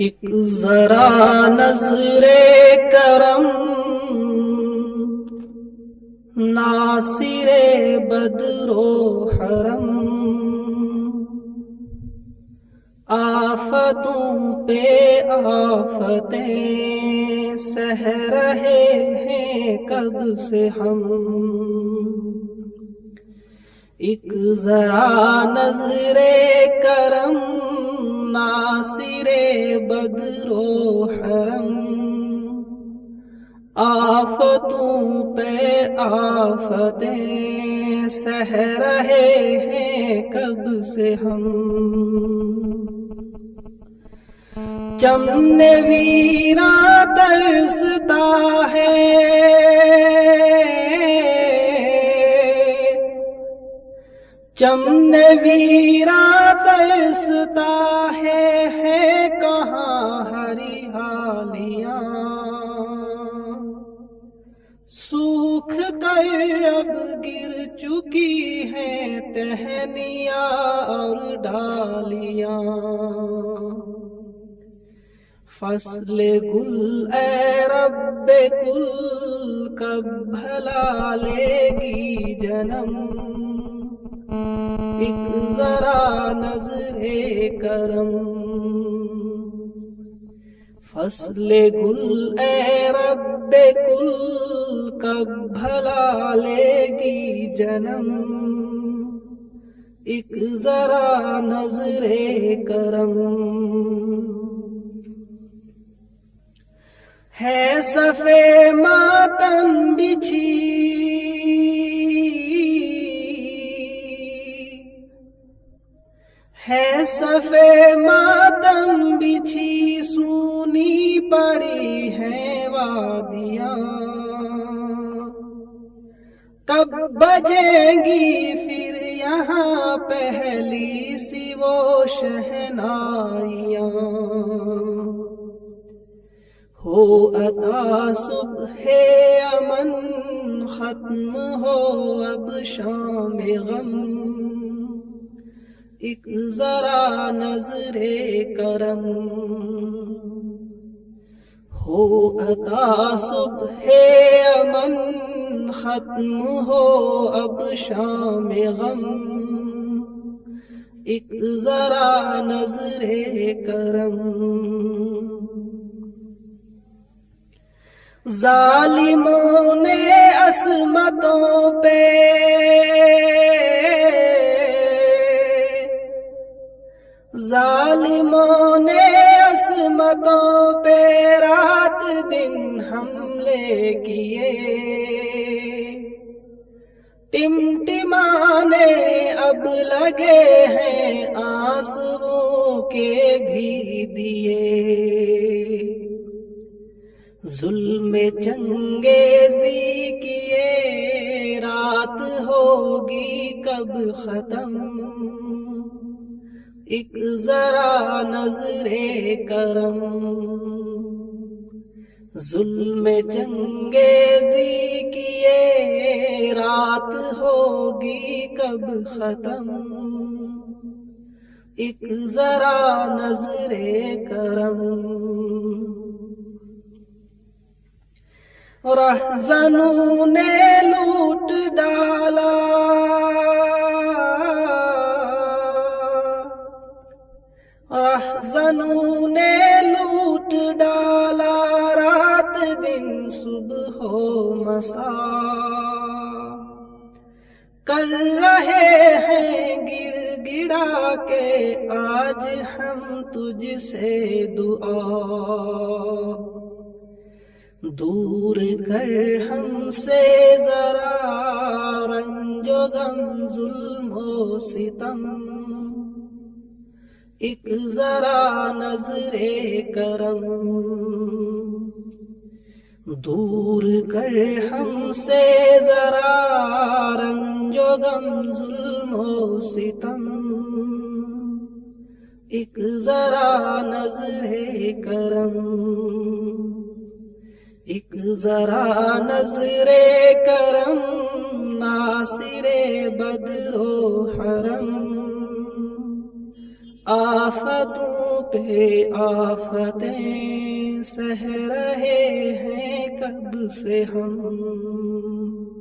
ایک ذرا نظر کرم ناصر بدر و حرم، آفتوں پہ آفتیں سہ رہے ہیں کب سے ہم۔ ایک ذرا نظر کرم ناصر بدر و حرم، آفتوں پہ آفتیں سہ رہے ہیں کب سے ہم۔ چمن ویراں ترستا ہے، چمن ویراں ترستا ہے کہاں ہریالیاں، سوکھ کر اب گر چکی ہیں ٹہنیاں اور ڈالیاں۔ فصل گل اے رب کل کب بھلا لے گی جنم، ایک ذرا نظر کرم۔ فصل گل اے رب کل کب بھلا لے گی جنم، ایک ذرا نظر کرم۔ ہے صفے ماتم بچھی، ہے صفے ماتم بچھی، سونی پڑی ہیں وادیاں، کب بجیں گی پھر یہاں پہلی سی وہ شہنائیاں۔ ہو عطا صبح امن، ختم ہو اب شام غم، ایک ذرا نظر کرم۔ ہو عطا صبح امن، ختم ہو اب شام غم، ایک ذرا نظر کرم۔ ظالموں نے عصمتوں پہ، ظالموں نے عصمتوں پہ رات دن حملے کیے، ٹمٹمانے اب لگے ہیں آنسوؤں کے بھی دیے۔ ظلم چنگیزی کیے رات ہوگی کب ختم، ایک ذرا نظر کرم۔ ظلم چنگیزی کیے رات ہوگی کب ختم، ایک ذرا نظر کرم۔ رہزنوں نے لوٹ ڈالا، رہزنوں نے لوٹ ڈالا، رات دن صبح و مساء، کر رہے ہیں گڑ گڑا کے آج ہم تجھ سے دعا، دور کر ہم سے ذرا رنج و غم ظلم و ستم، ایک ذرا نظر کرم۔ دور کر ہم سے ذرا رنج و غم ظلم و ستم، ایک ذرا نظر کرم۔ ایک ذرا نظر کرم ناصر بدر و حرم، آفتوں پہ آفتیں سہ رہے ہیں کب سے ہم،